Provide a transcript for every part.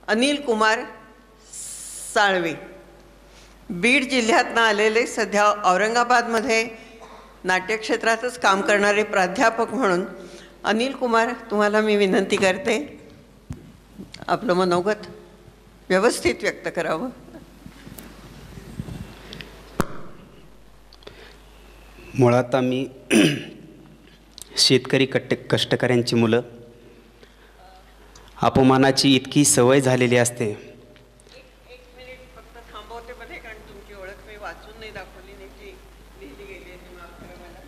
अनिल कुमार साळवे, बीड जिल्ह्यातनं आलेले, सध्या औरंगाबादमध्ये नाट्यक्षेत्रातच काम करणारे प्राध्यापक म्हणून अनिल कुमार, तुम्हाला मी विनंती करते आपलं मनोगत व्यवस्थित व्यक्त करावं. मुळात आम्ही शेतकरी कष्टकऱ्यांची मुलं. अपमानाची इतकी सवय झालेली असते. एक मिनिट फक्त थांबवते मध्ये, कारण तुमची ओळख मी वाचून नाही दाखवली, नाही ती लिहिली गेली आहे. माफ करा मला.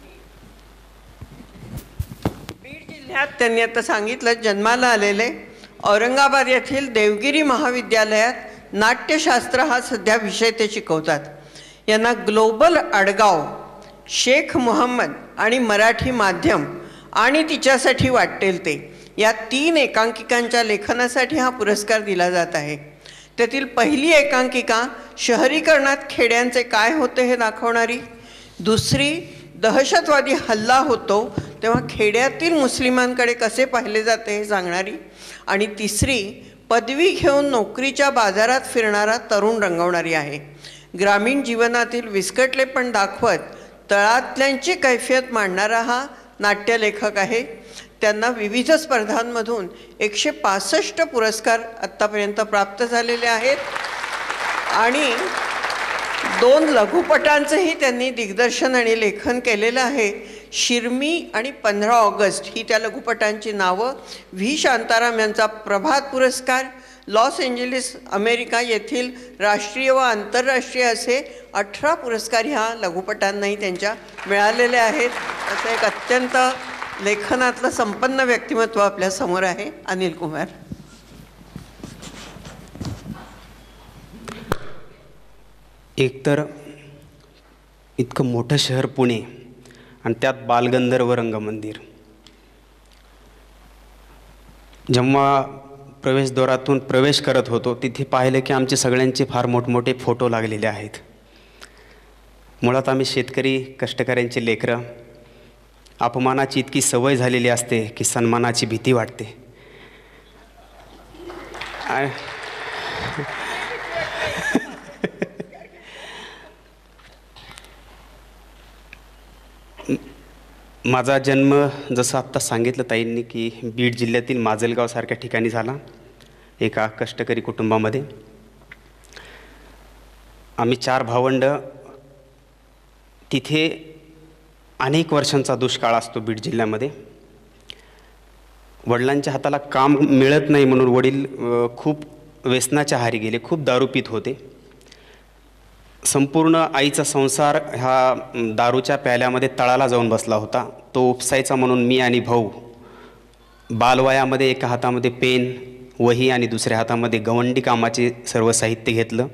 बीड जिल्ह्यात त्यांनी आता सांगितलं, जन्माला आलेले, औरंगाबाद येथील देवगिरी महाविद्यालयात नाट्यशास्त्र हा सध्या विषय ते शिकवतात. यांना ग्लोबल आडगाव, शेख मोहम्मद आणि मराठी माध्यम आणि तिच्यासाठी वाटेल ते, या 3 एकांकिकांच्या लेखनासाठी हा पुरस्कार दिला जात आहे. त्यातील पहिली एकांकिका शहरीकरणात खेड्यांचे काय होते हे दाखवणारी, दुसरी दहशतवादी हल्ला होतो तेव्हा खेड्यातील मुस्लिमांकडे कसे पाहिले जाते हे सांगणारी, आणि तिसरी पदवी घेऊन नोकरीच्या बाजारात फिरणारा तरुण रंगवणारी आहे. ग्रामीण जीवनातील विस्कटलेपण दाखवत तळातल्यांची कैफियत मांडणारा हा नाट्यलेखक आहे. त्यांना विविध स्पर्धांमधून 165 पुरस्कार आत्तापर्यंत प्राप्त झालेले आहेत आणि 2 लघुपटांचंही त्यांनी दिग्दर्शन आणि लेखन केलेलं आहे. शिर्मी आणि 15 ऑगस्ट ही त्या लघुपटांची नावं. व्ही शांताराम यांचा प्रभात पुरस्कार, लॉस एंजलिस अमेरिका येथील राष्ट्रीय व आंतरराष्ट्रीय असे 18 पुरस्कार ह्या लघुपटांनाही त्यांच्या मिळालेले आहेत. असं एक अत्यंत लेखनातलं संपन्न व्यक्तिमत्व आपल्या समोर आहे अनिल कुमार. एकतर इतकं मोठं शहर पुणे आणि त्यात बालगंधर्व रंगमंदिर. जेव्हा प्रवेशद्वारातून प्रवेश करत होतो तिथे पाहिलं की आमचे सगळ्यांचे फार मोठमोठे फोटो लागलेले आहेत. मुळात आम्ही शेतकरी कष्टकऱ्यांचे लेकरं. अपमानाची इतकी सवय झालेली असते की सन्मानाची भीती वाटते. माझा जन्म जसं आत्ता सांगितलं ताईंनी की बीड जिल्ह्यातील माजलगावसारख्या ठिकाणी झाला, एका कष्टकरी कुटुंबामध्ये. आम्ही 4 भावंड. तिथे अनेक वर्षांचा दुष्काळ असतो बीड जिल्ह्यामध्ये. वडिलांच्या हाताला काम मिळत नाही म्हणून वडील खूप व्यसनाच्या आहारी गेले, खूप दारू पित होते. संपूर्ण आईचा संसार ह्या दारूच्या प्याल्यामध्ये तळाला जाऊन बसला होता. तो उपसायचा म्हणून मी आणि भाऊ बालवयामध्ये एका हातामध्ये पेन, वही आणि दुसऱ्या हातामध्ये गवंडी कामाचे सर्व साहित्य घेतलं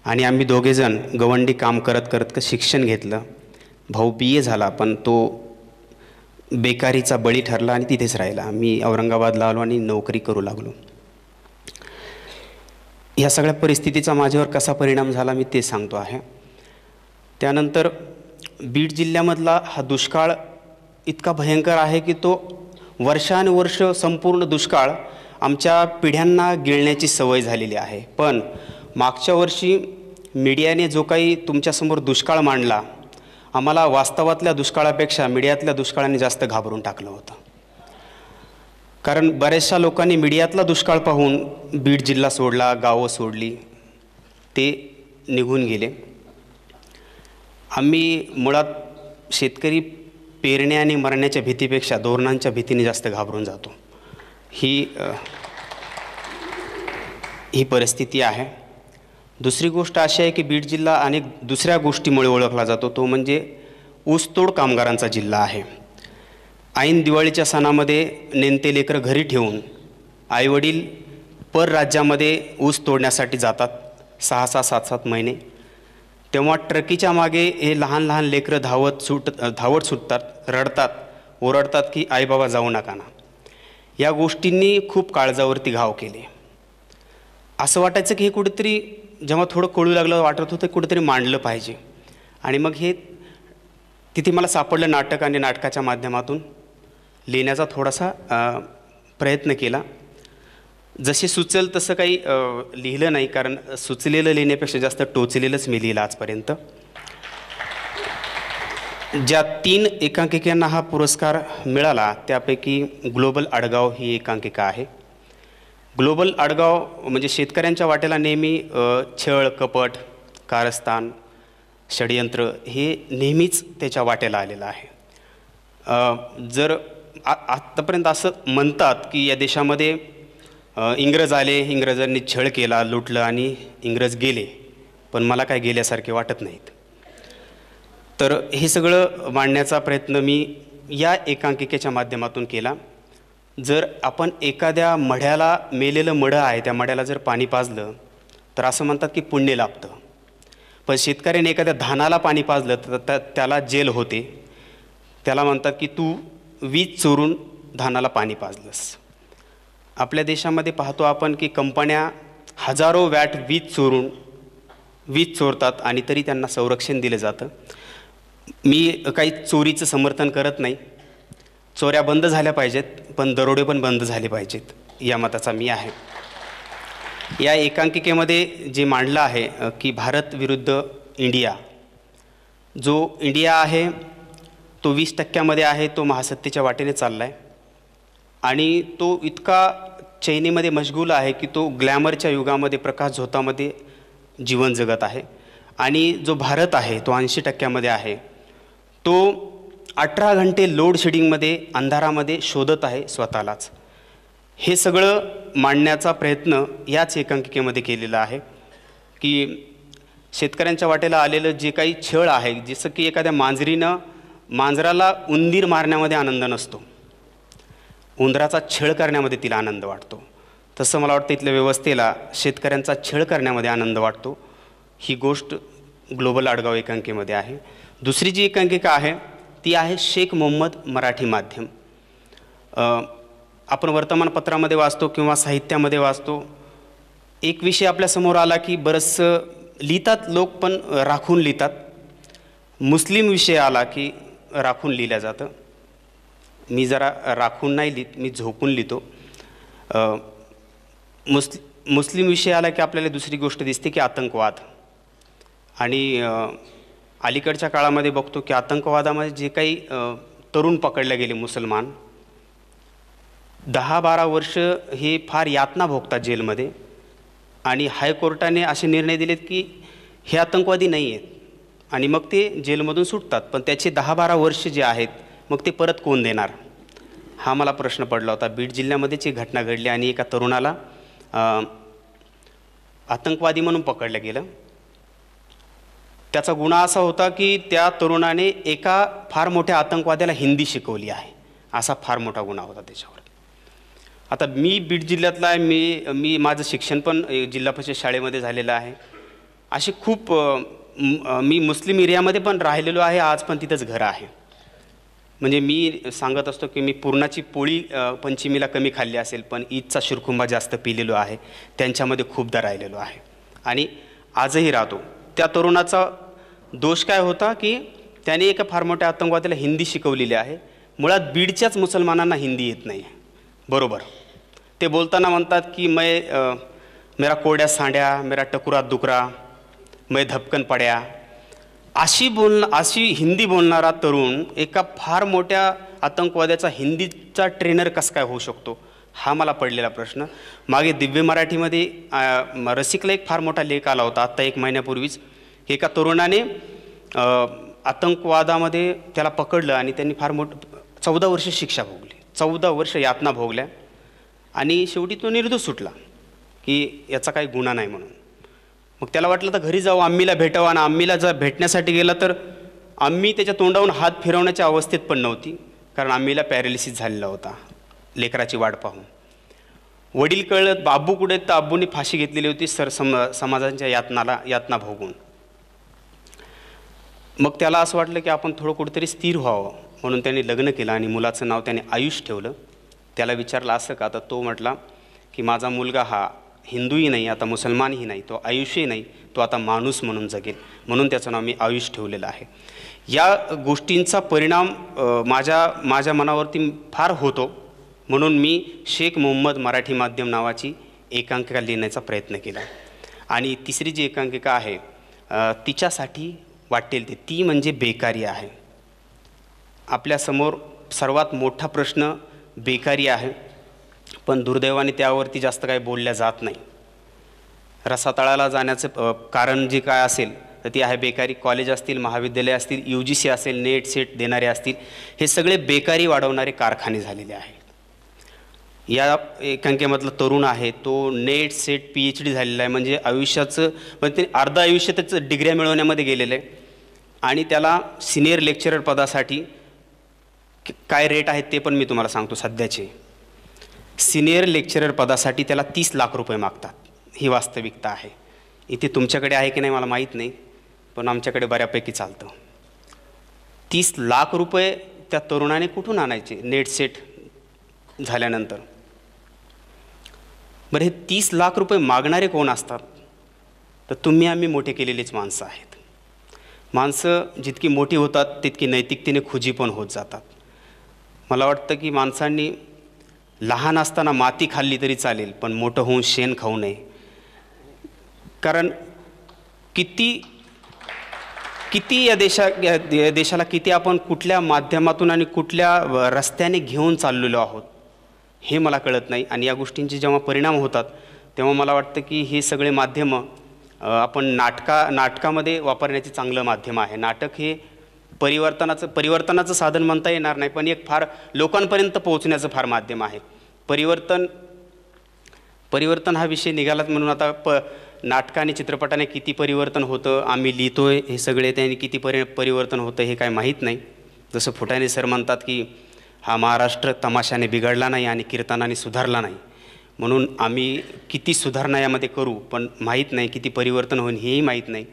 आणि आम्ही दोघेजण गवंडी काम करत करत शिक्षण घेतलं. भाऊ BA झाला, पण तो बेकारीचा बळी ठरला आणि तिथेच राहिला. मी औरंगाबादला आलो आणि नोकरी करू लागलो. ह्या सगळ्या परिस्थितीचा माझ्यावर कसा परिणाम झाला मी ते सांगतो आहे. त्यानंतर बीड जिल्ह्यामधला हा दुष्काळ इतका भयंकर आहे की तो वर्षानुवर्ष संपूर्ण दुष्काळ आमच्या पिढ्यांना गिळण्याची सवय झालेली आहे. पण मागच्या वर्षी मीडियाने जो काही तुमच्यासमोर दुष्काळ मांडला, आम्हाला वास्तवातल्या दुष्काळापेक्षा मीडियातल्या दुष्काळाने जास्त घाबरून टाकलं होतं. कारण बऱ्याचशा लोकांनी मीडियातला दुष्काळ पाहून बीड जिल्हा सोडला, गावं सोडली, ते निघून गेले. आम्ही मुळात शेतकरी पेरण्या आणि मरण्याच्या भीतीपेक्षा धोरणांच्या भीतीने जास्त घाबरून जातो. ही परिस्थिती आहे. दुसरी गोष्ट अशी आहे की बीड जिल्हा अनेक दुसऱ्या गोष्टीमुळे ओळखला जातो, तो म्हणजे ऊसतोड कामगारांचा जिल्हा आहे. ऐन दिवाळीच्या सणामध्ये नेमते लेकरं घरी ठेवून आईवडील परराज्यामध्ये ऊस तोडण्यासाठी जातात 6-6, 7-7 महिने. तेव्हा ट्रकीच्या मागे हे लहान लहान लेकरं धावत सुटतात, रडतात, ओरडतात की आई बाबा जाऊ नका ना. या गोष्टींनी खूप काळजावरती घाव केले. असं वाटायचं की हे कुठेतरी, जेव्हा थोडं कळू लागलं वाटत होतं कुठेतरी मांडलं पाहिजे. आणि मग हे तिथे मला सापडलं नाटक, आणि नाटकाच्या माध्यमातून लिहिण्याचा थोडासा प्रयत्न केला. जसे सुचेल तसं काही लिहिलं नाही, कारण सुचलेलं लिहिण्यापेक्षा जास्त टोचलेलंच मी लिहिलं आजपर्यंत. ज्या 3 एकांकिकांना हा पुरस्कार मिळाला त्यापैकी ग्लोबल आडगाव ही एकांकिका आहे. ग्लोबल आडगाव म्हणजे शेतकऱ्यांच्या वाट्याला नेहमी छळ, कपट, कारस्थान, षडयंत्र हे नेहमीच त्याच्या वाट्याला आलेलं आहे. जर आत्तापर्यंत असं म्हणतात की या देशामध्ये इंग्रज आले, इंग्रजांनी छळ केला, लुटलं आणि इंग्रज गेले, पण मला काय गेल्यासारखे वाटत नाहीत. तर हे सगळं मांडण्याचा प्रयत्न मी या एकांकिकेच्या माध्यमातून केला. जर आपण एखाद्या मढ्याला, मेलेलं मढं आहे, त्या मढ्याला जर पाणी पाजलं तर असं म्हणतात की पुण्य लाभतं, पण शेतकऱ्याने एखाद्या धानाला पाणी पाजलं तर त्याला जेल होते. त्याला म्हणतात की तू वीज चोरून धानाला पाणी पाजलंस. आपल्या देशामध्ये पाहतो आपण की कंपन्या हजारो वॅट वीज चोरतात आणि तरी त्यांना संरक्षण दिलं जातं. मी काही चोरीचं समर्थन करत नाही. चोऱ्या बंद झाल्या पाहिजेत, पण दरोडे पण बंद झाले पाहिजेत, या मताचा मी आहे. या एकांकिकेमध्ये जे मांडलं आहे की भारत विरुद्ध इंडिया, जो इंडिया आहे तो 20% आहे, तो महासत्तेच्या वाटेने चालला आहे आणि तो इतका चैनीमध्ये मशगूल आहे की तो ग्लॅमरच्या युगामध्ये, प्रकाश झोतामध्ये जीवन जगत आहे. आणि जो भारत आहे तो 80% आहे, तो 18 घंटे लोड शेडिंगमध्ये, अंधारामध्ये शोधत आहे स्वतःलाच. हे सगळं मांडण्याचा प्रयत्न याच एकांकिकेमध्ये केलेला आहे की शेतकऱ्यांच्या वाटेला आलेलं जे काही छळ आहे, जसं की एखाद्या मांजराला उंदीर मारण्यामध्ये आनंद नसतो, उंदराचा छळ करण्यामध्ये तिला आनंद वाटतो, तसं मला वाटतं इथल्या व्यवस्थेला शेतकऱ्यांचा छळ करण्यामध्ये आनंद वाटतो. ही गोष्ट ग्लोबल आडगाव एकांकिकेमध्ये आहे. दुसरी जी एकांकिका आहे ती आहे शेख मोहम्मद मराठी माध्यम. आपण वर्तमानपत्रामध्ये वाचतो किंवा साहित्यामध्ये वाचतो, एक विषय आपल्यासमोर आला की बरंचसं लिहितात लोक, पण राखून लिहितात. मुस्लिम विषय आला की राखून लिहिलं जातं. मी जरा राखून नाही लिहित, मी झोपून लिहितो. मुस्लिम विषय आला की आपल्याला दुसरी गोष्ट दिसते की आतंकवाद. आणि अलीकडच्या काळामध्ये बघतो की आतंकवादामध्ये जे काही तरुण पकडले गेले मुसलमान, 10-12 वर्ष हे फार यातना भोगतात जेलमध्ये. आणि हायकोर्टाने असे निर्णय दिलेत की हे आतंकवादी नाही आहेत आणि मग ते जेलमधून सुटतात, पण त्याचे 10-12 वर्ष जे आहेत मग ते परत कोण देणार, हा मला प्रश्न पडला होता. बीड जिल्ह्यामध्येच एक घटना घडली आणि एका तरुणाला आतंकवादी म्हणून पकडलं गेलं. त्याचा गुन्हा असा होता की त्या तरुणाने एका फार मोठ्या आतंकवाद्याला हिंदी शिकवली आहे, असा फार मोठा गुन्हा होता त्याच्यावर. आता मी बीड जिल्ह्यातला आहे, मी माझं शिक्षण पण जिल्हा परिषद शाळेमध्ये झालेलं आहे. असे खूप मी मुस्लिम एरियामध्ये पण राहिलेलो आहे, आज पण तिथंच घर आहे. म्हणजे मी सांगत असतो की मी पुरणाची पोळी पंचमीला कमी खाल्ली असेल, पण ईदचा शिरखुंबा जास्त पिलेलो आहे, त्यांच्यामध्ये खूपदा राहिलेलो आहे आणि आजही राहतो. त्या तरुणाचा दोष काय होता की त्याने एका फार मोठ्या आतंकवाद्याला हिंदी शिकवलेली आहे. मुळात बीडच्याच मुसलमानांना हिंदी येत नाही, बरोबर. ते बोलताना म्हणतात की मेरा कोड्या सांड्या, मेरा टकुरा दुकरा, मै धपकन पड्या, अशी हिंदी बोलणारा तरुण एका फार मोठ्या आतंकवाद्याचा हिंदीचा ट्रेनर कसं काय होऊ शकतो, हा मला पडलेला प्रश्न. मागे दिव्य मराठीमध्ये रसिकला एक फार मोठा लेख आला होता आत्ता 1 महिन्यापूर्वीच. एका तरुणाने आतंकवादामध्ये त्याला पकडलं आणि त्यांनी फार 14 वर्ष शिक्षा भोगली, 14 वर्ष यातना भोगल्या आणि शेवटी तो निर्दोष सुटला की याचा काही गुन्हा नाही म्हणून. मग त्याला वाटलं तर घरी जाऊ, आम्मीला भेटावं, आणि आम्मीला जर भेटण्यासाठी गेला तर आम्मी त्याच्या तोंडावरून हात फिरवण्याच्या अवस्थेत पण नव्हती, कारण आम्मीला पॅरालिसिस झालेला होता लेकराची वाट पाहून. वडील कळत बाबू कुठे, तर आब्बूंनी फाशी घेतलेली होती समाजाच्या यातना भोगून. मग त्याला असं वाटलं की आपण थोडं कुठेतरी स्थिर व्हावं, म्हणून त्याने लग्न केलं आणि मुलाचं नाव त्याने आयुष ठेवलं. त्याला विचारलं असं का, तर तो म्हटला की माझा मुलगा हा हिंदूही नाही, आता मुसलमानही नाही, तो आयुषही नाही, तो आता माणूस म्हणून जगेल, म्हणून त्याचं नाव मी आयुष ठेवलेलं आहे. या गोष्टींचा परिणाम माझ्या मनावरती फार होतो, म्हणून मी शेख मोहम्मद मराठी माध्यम नावाची एकांकिका लिहिण्याचा प्रयत्न केला. आणि तिसरी जी एकांकिका आहे तिच्यासाठी वाटेल ती म्हणजे बेकारी आहे. आपल्यासमोर सर्वात मोठा प्रश्न बेकारी आहे, पण दुर्दैवाने त्यावरती जास्त काही बोलल्या जात नाही. रसातळाला जाण्याचं कारण जे काय असेल तर ती आहे बेकारी. कॉलेज असतील, महाविद्यालय असतील, UGC असेल, नेट सेट देणारे असतील, हे सगळे बेकारी वाढवणारे कारखाने झालेले आहेत. या एकांकिकेमधला तरुण आहे तो नेट सेट PhD झालेला आहे, म्हणजे आयुष्याचं म्हणजे ते अर्ध आयुष्य त्याचं डिग्र्या मिळवण्यामध्ये गेलेलं आहे. आणि त्याला सिनियर लेक्चरर पदासाठी काय रेट आहेत ते पण मी तुम्हाला सांगतो. सध्याचे सिनियर लेक्चरर पदासाठी त्याला 30 लाख रुपये मागतात. ही वास्तविकता आहे. इथे तुमच्याकडे आहे की नाही मला माहीत नाही, पण आमच्याकडे बऱ्यापैकी चालतं. 30 लाख रुपये त्या तरुणाने कुठून आणायचे नेट सेट झाल्यानंतर? बरं, हे 30 लाख रुपये मागणारे कोण असतात? तर तुम्ही आम्ही मोठे केलेलीच माणसं आहेत. माणसं जितकी मोठी होतात तितकी नैतिकतेने खुजी पण होत जातात. मला वाटतं की माणसांनी लहान असताना माती खाल्ली तरी चालेल, पण मोठं होऊन शेण खाऊ नये. कारण किती या देशाला किती आपण कुठल्या माध्यमातून आणि कुठल्या रस्त्याने घेऊन चाललेलो आहोत हे मला कळत नाही. आणि या गोष्टींचे जेव्हा परिणाम होतात तेव्हा मला वाटतं की हे सगळे माध्यमं आपण नाटकामध्ये वापरण्याचे चांगलं माध्यम आहे. नाटक हे परिवर्तनाचं साधन म्हणता येणार नाही, पण एक फार लोकांपर्यंत पोहोचण्याचं फार माध्यम आहे. परिवर्तन हा विषय निघालाच म्हणून आता नाटकाने चित्रपटाने किती परिवर्तन होतं आम्ही लिहितोय, हे सगळे त्यांनी किती परिवर्तन होतं हे काय माहीत नाही. जसं फुटाणे सर म्हणतात की हा महाराष्ट्र तमाशाने बिघडला नाही आणि कीर्तनाने सुधारला नाही, म्हणून आम्ही किती सुधारणा यामध्ये करू, पण माहीत नाही किती परिवर्तन होईल हेही माहीत नाही.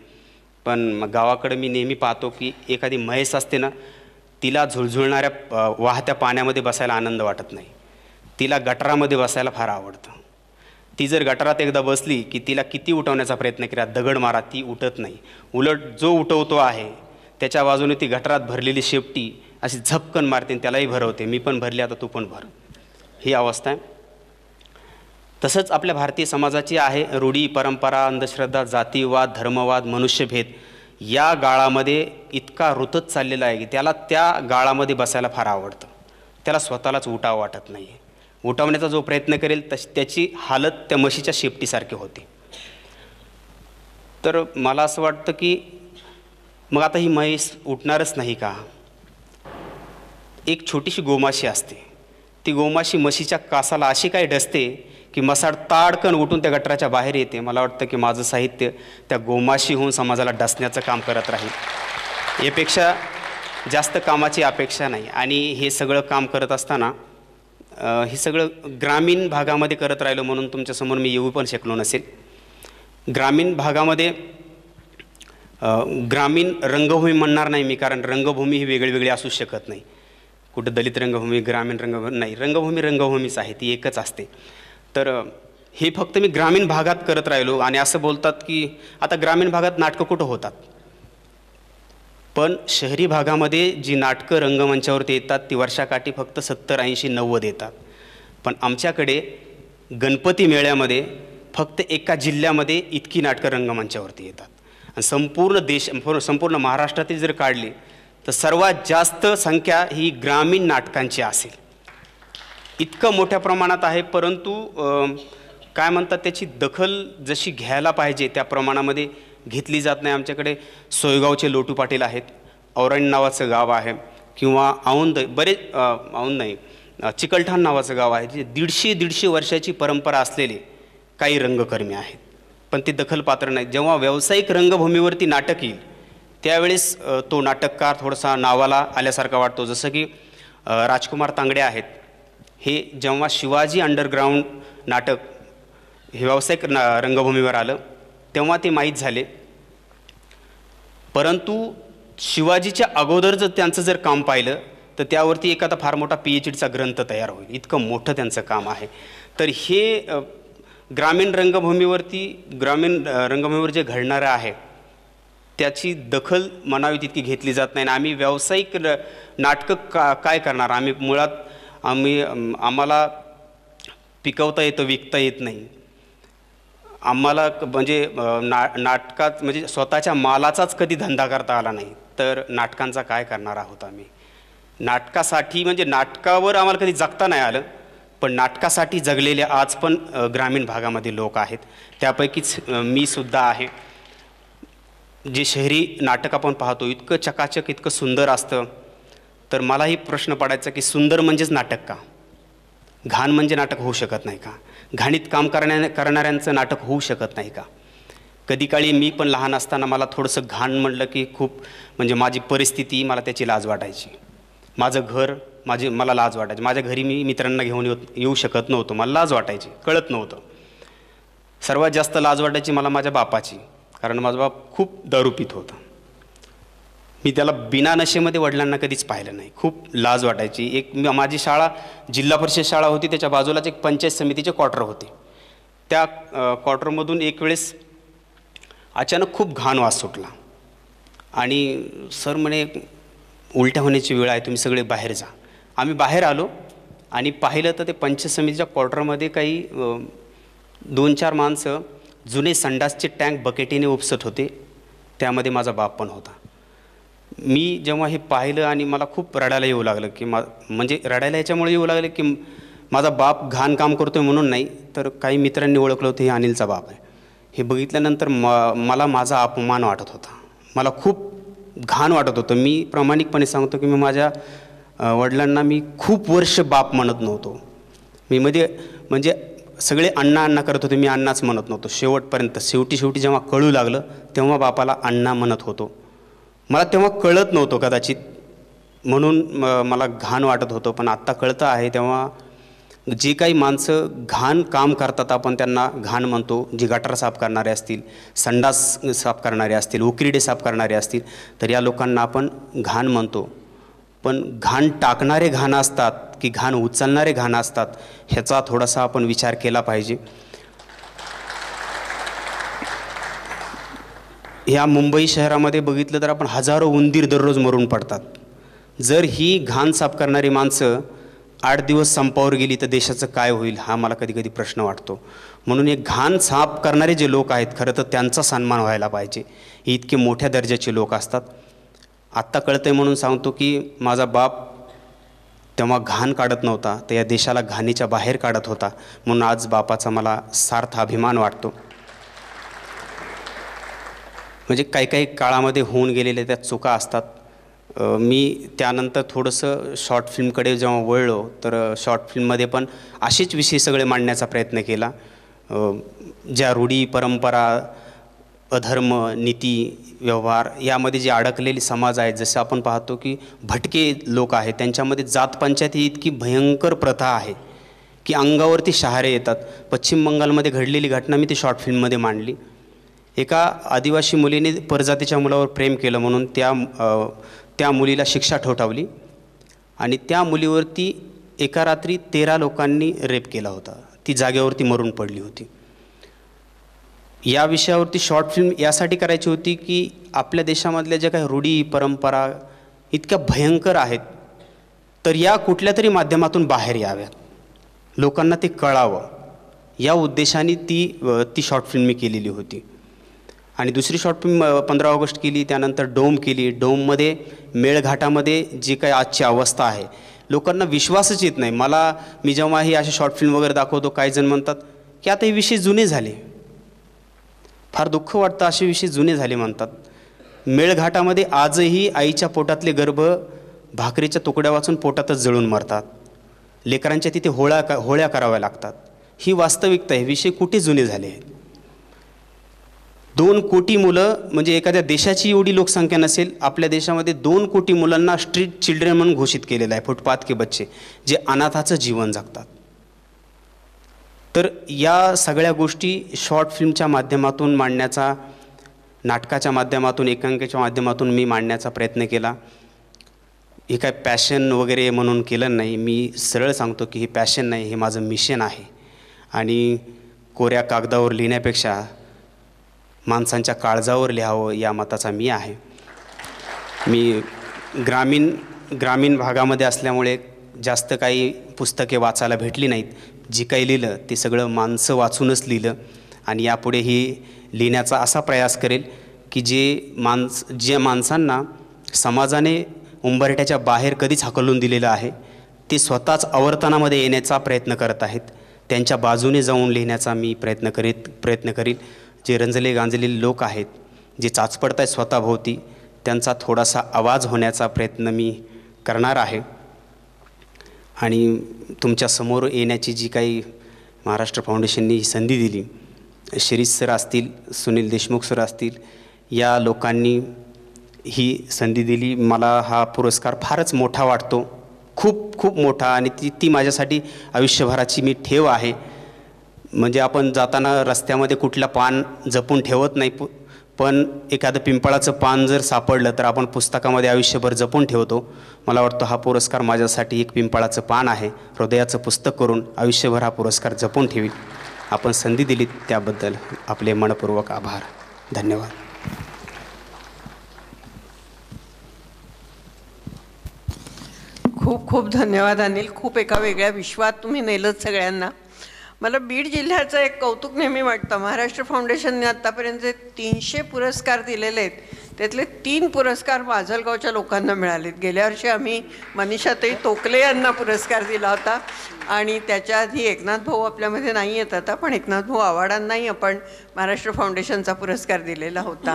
पण गावाकडे मी नेहमी पाहतो की एखादी म्हैस असते ना, तिला झुळझुळणाऱ्या वाहत्या पाण्यामध्ये बसायला आनंद वाटत नाही, तिला गटारामध्ये बसायला फार आवडतं. ती जर गटारात एकदा बसली की तिला किती उठवण्याचा प्रयत्न केला, दगड मारा, ती उठत नाही. उलट जो उठवतो आहे त्याच्या बाजूने ती गटारात भरलेली शेपटी अशी झपकन मारते आणि त्यालाही भरवते, मी पण भरली आता तू पण भर, ही अवस्था आहे. तसंच आपल्या भारतीय समाजाची आहे. रूढी, परंपरा, अंधश्रद्धा, जातीवाद, धर्मवाद, मनुष्यभेद या गाळामध्ये इतका रुतत चाललेला आहे की त्याला त्या गाळामध्ये बसायला फार आवडतं. त्याला स्वतःलाच उठावं वाटत नाही. उठवण्याचा जो प्रयत्न करेल त्याची हालत त्या म्हशीच्या शेपटीसारखी होते. तर मला असं वाटतं की मग आता ही म्हैस उठणारच नाही का? एक छोटीशी गोमाशी असते, ती गोमाशी म्हशीच्या कासाला अशी काय डसते की मसाड ताडकन उठून त्या गटाराच्या बाहेर येते. मला वाटतं की माझं साहित्य त्या गोमाशी होऊन समाजाला डसण्याचं काम करत राहील. यापेक्षा जास्त कामाची अपेक्षा नाही. आणि हे सगळं काम करत असताना हे सगळं ग्रामीण भागामध्ये करत राहिलो म्हणून तुमच्यासमोर मी येऊ पण शकलो नसेल. ग्रामीण भागामध्ये ग्रामीण रंगभूमी म्हणणार नाही मी, कारण रंगभूमी ही वेगळी असू शकत नाही. कुठं दलित रंगभूमी, ग्रामीण रंगभूमी नाही, रंगभूमीच आहे, ती एकच असते. तर हे फक्त मी ग्रामीण भागात करत राहिलो. आणि असं बोलतात की आता ग्रामीण भागात नाटकं कुठं होतात, पण शहरी भागामध्ये जी नाटकं रंगमंचावरती येतात ती वर्षाकाठी फक्त 70, 80, 90 येतात. पण आमच्याकडे गणपती मेळ्यामध्ये फक्त एका जिल्ह्यामध्ये इतकी नाटकं रंगमंचावरती येतात. आणि संपूर्ण महाराष्ट्रातील जर काढली तर सर्वात जास्त संख्या ही ग्रामीण नाटकांची असेल. इतकं मोठ्या प्रमाणात आहे, परंतु काय म्हणतात त्याची दखल जशी घ्यायला पाहिजे त्या प्रमाणामध्ये घेतली जात नाही. आमच्याकडे सोयगावचे लोटू पाटील आहेत, औरण नावाचं गाव आहे, किंवा चिकलठाण नावाचं गाव आहे, जे 150 वर्षाची परंपरा असलेले काही रंगकर्मी आहेत, पण ते दखलपात्र नाहीत. जेव्हा व्यावसायिक रंगभूमीवरती नाटक येईल त्यावेळेस तो नाटककार थोडासा नावाला आल्यासारखा वाटतो. जसं की राजकुमार तांगडे आहेत, हे जेव्हा शिवाजी अंडरग्राऊंड नाटक हे व्यावसायिक रंगभूमीवर आलं तेव्हा ते माहीत झाले. परंतु शिवाजीच्या अगोदर जर त्यांचं जर काम पाहिलं तर त्यावरती एखादा फार मोठा PhDचा ग्रंथ तयार होईल, इतकं मोठं त्यांचं काम आहे. तर हे ग्रामीण रंगभूमीवर जे घडणारं आहे त्याची दखल म्हणावी तितकी घेतली जात नाही. आम्ही व्यावसायिक नाटकं काय करणार? आम्ही मुळात आम्हाला पिकवता येतं, विकता येत नाही. आम्हाला म्हणजे नाटकात म्हणजे स्वतःच्या मालाचाच कधी धंदा करता आला नाही, तर नाटकांचा काय करणार आहोत आम्ही. नाटकासाठी म्हणजे नाटकावर आम्हाला कधी जगता नाही आलं, पण नाटकासाठी जगलेले आज पण ग्रामीण भागामध्ये लोक आहेत. त्यापैकीच मी सुद्धा आहे. जे शहरी नाटक आपण पाहतो इतकं चकाचक, इतकं सुंदर असतं, तर मलाही प्रश्न पडायचा की सुंदर म्हणजेच नाटक का? घाण म्हणजे नाटक होऊ शकत नाही का? घाणीत काम करणाऱ्यांचं नाटक होऊ शकत नाही का? कधी काळी मी पण लहान असताना मला थोडंसं घाण म्हणलं की खूप म्हणजे माझी परिस्थिती, मला त्याची लाज वाटायची. माझं घर, मला लाज वाटायची. माझ्या घरी मी मित्रांना घेऊन येऊ शकत नव्हतो, मला लाज वाटायची, कळत नव्हतं. सर्वात जास्त लाज वाटायची मला माझ्या बापाची, कारण माझा बाप खूप दारू पीत होता. मी त्याला बिना नशेमध्ये वडिलांना कधीच पाहिलं नाही. खूप लाज वाटायची. माझी शाळा जिल्हा परिषद शाळा होती, त्याच्या बाजूलाच एक पंचायत समितीचे क्वार्टर होते. त्या क्वार्टरमधून एक वेळेस अचानक खूप घाण वास सुटला आणि सर म्हणे उलट्या होण्याची वेळ आहे, तुम्ही सगळे बाहेर जा. आम्ही बाहेर आलो आणि पाहिलं तर ते पंचायत समितीच्या क्वार्टरमध्ये काही 2-4 माणसं जुने संडासचे टँक बकेटीने उपसत होते. त्यामध्ये माझा बाप पण होता. मी जेव्हा हे पाहिलं आणि मला खूप रडायला येऊ लागलं की म्हणजे रडायला याच्यामुळे येऊ लागलं की माझा बाप घाण काम करतो आहे म्हणून नाही, तर काही मित्रांनी ओळखलं होतं हे अनिलचा बाप आहे. हे बघितल्यानंतर मला माझा अपमान वाटत होता. मला खूप घाण वाटत होतं. मी प्रामाणिकपणे सांगतो की मी माझ्या वडिलांना मी खूप वर्ष बाप म्हणत नव्हतो. मी म्हणजे सगळे अण्णा अण्णा करत होते, मी अण्णाच म्हणत नव्हतो शेवटपर्यंत. शेवटी जेव्हा कळू लागलं तेव्हा बापाला अण्णा म्हणत होतो. मला तेव्हा कळत नव्हतं कदाचित, म्हणून मला घाण वाटत होतं. पण आत्ता कळतं आहे. तेव्हा जी काही माणसं घाण काम करतात आपण त्यांना घाण म्हणतो. जी गटार साफ करणारे असतील, संडास साफ करणारे असतील, उकिरडे साफ करणारे असतील, तर या लोकांना आपण घाण म्हणतो. पण घाण टाकणारे घाण असतात की घाण उचलणारे घाण असतात, ह्याचा थोडासा आपण विचार केला पाहिजे. ह्या मुंबई शहरामध्ये बघितलं तर आपण हजारो उंदीर दररोज मरून पडतात. जर ही घाण साफ करणारी माणसं 8 दिवस संपावर गेली तर देशाचं काय होईल, हा मला कधी कधी प्रश्न वाटतो. म्हणून हे घाण साफ करणारे जे लोक आहेत, खरं तर त्यांचा सन्मान व्हायला पाहिजे. हे इतके मोठ्या दर्जाचे लोक असतात. आत्ता कळतं आहे म्हणून सांगतो की माझा बाप तेव्हा घाण काढत नव्हता, तर या देशाला घाणीच्या बाहेर काढत होता. म्हणून आज बापाचा मला सार्थ अभिमान वाटतो. म्हणजे काही काळामध्ये होऊन गेलेल्या त्या चुका असतात. मी त्यानंतर थोडंसं शॉर्ट फिल्मकडे जेव्हा वळलो, तर शॉर्ट फिल्ममध्ये पण असेच विषय सगळे मांडण्याचा प्रयत्न केला. ज्या रूढी, परंपरा, अधर्म, नीती, व्यवहार यामध्ये जे अडकलेली समाज आहे, जसं आपण पाहतो की भटके लोक आहेत, त्यांच्यामध्ये जातपंचायत ही इतकी भयंकर प्रथा आहे की अंगावरती शहारे येतात. पश्चिम बंगालमध्ये घडलेली घटना मी ती शॉर्ट फिल्ममध्ये मांडली. एका आदिवासी मुलीने परजातीच्या मुलावर प्रेम केलं म्हणून त्या मुलीला शिक्षा ठोठावली आणि त्या मुलीवरती एका रात्री 13 लोकांनी रेप केला होता. ती जागेवरती मरून पडली होती. या विषयावरती शॉर्ट फिल्म यासाठी करायची होती की आपल्या देशामधल्या ज्या काही रूढी, परंपरा इतक्या भयंकर आहेत, तर या कुठल्या तरी माध्यमातून बाहेर याव्यात, लोकांना ते कळावं, या उद्देशाने ती शॉर्ट फिल्म मी केलेली होती. आणि दुसरी शॉर्ट फिल्म 15 ऑगस्ट केली, त्यानंतर डोम केली. डोममध्ये मेळघाटामध्ये जी काही आजची अवस्था आहे, लोकांना विश्वासच येत नाही. मी जेव्हा ही अशा शॉर्ट फिल्म वगैरे दाखवतो, काही जण म्हणतात की आता हे विषय जुने झाले. फार दुःख वाटतं, असे विषय जुने झाले म्हणतात. मेळघाटामध्ये आजही आईच्या पोटातले गर्भ भाकरीच्या तुकड्या वाचून पोटातच जळून मरतात. लेकरांच्या तिथे होळ्या कराव्या लागतात. ही वास्तविकता आहे. विषय कुठे जुने झाले आहेत. 2 कोटी मुलं, म्हणजे एखाद्या देशाची एवढी लोकसंख्या नसेल, आपल्या देशामध्ये 2 कोटी मुलांना स्ट्रीट चिल्ड्रन म्हणून घोषित केलेलं आहे, फुटपाथ के बच्चे, जे अनाथाचं जीवन जगतात. तर या सगळ्या गोष्टी शॉर्ट फिल्मच्या माध्यमातून मांडण्याचा, नाटकाच्या माध्यमातून, एकांकिकेच्या माध्यमातून मी मांडण्याचा प्रयत्न केला. हे काय पॅशन वगैरे म्हणून केलं नाही. मी सरळ सांगतो की हे पॅशन नाही, हे माझं मिशन आहे. आणि कोऱ्या कागदावर लिहिण्यापेक्षा माणसांच्या काळजावर लिहावं या मताचा मी आहे. मी ग्रामीण भागामध्ये असल्यामुळे जास्त काही पुस्तके वाचायला भेटली नाहीत. जी काही लिहिलं ते सगळं माणसं वाचूनच लिहिलं. आणि यापुढेही लिहिण्याचा असा प्रयास करेल की ज्या माणसांना समाजाने उंबरठ्याच्या बाहेर कधीच हाकलून दिलेलं आहे, ते स्वतःच आवर्तनामध्ये येण्याचा प्रयत्न करत आहेत, त्यांच्या बाजूने जाऊन लिहिण्याचा मी प्रयत्न करील. जे रंजले गांजलेले लोक आहेत, जे चाचपडत आहेत स्वतःभोवती, त्यांचा थोडासा आवाज होण्याचा प्रयत्न मी करणार आहे. आणि तुमच्यासमोर येण्याची जी काही महाराष्ट्र फाउंडेशननी ही संधी दिली, शिरीष सर असतील, सुनील देशमुख सर असतील, या लोकांनी ही संधी दिली. मला हा पुरस्कार फारच मोठा वाटतो, खूप खूप मोठा, आणि ती माझ्यासाठी आयुष्यभराची मी ठेव आहे. म्हणजे आपण जाताना रस्त्यामध्ये कुठलं पान जपून ठेवत नाही, पण एखादं पिंपळाचं पान जर सापडलं तर आपण पुस्तकामध्ये आयुष्यभर जपून ठेवतो. मला वाटतं हा पुरस्कार माझ्यासाठी एक पिंपळाचं पान आहे. हृदयाचं पुस्तक करून आयुष्यभर हा पुरस्कार जपून ठेवील. आपण संधी दिलीत त्याबद्दल आपले मनपूर्वक आभार. धन्यवाद. खूप खूप धन्यवाद अनिल. खूप एका वेगळ्या विश्वात तुम्ही नेलत सगळ्यांना. मला बीड जिल्ह्याचं एक कौतुक नेहमी वाटतं. महाराष्ट्र फाउंडेशनने आत्तापर्यंत 300 पुरस्कार दिलेले आहेत, त्यातले 3 पुरस्कार माजलगावच्या लोकांना मिळालेत. गेल्या वर्षी आम्ही मनीषाताई तोकले यांना पुरस्कार दिला होता, आणि त्याच्या आधी एकनाथ भाऊ आपल्यामध्ये नाही येत आता, पण एकनाथ भाऊ आव्हाडांनाही आपण महाराष्ट्र फाउंडेशनचा पुरस्कार दिलेला होता.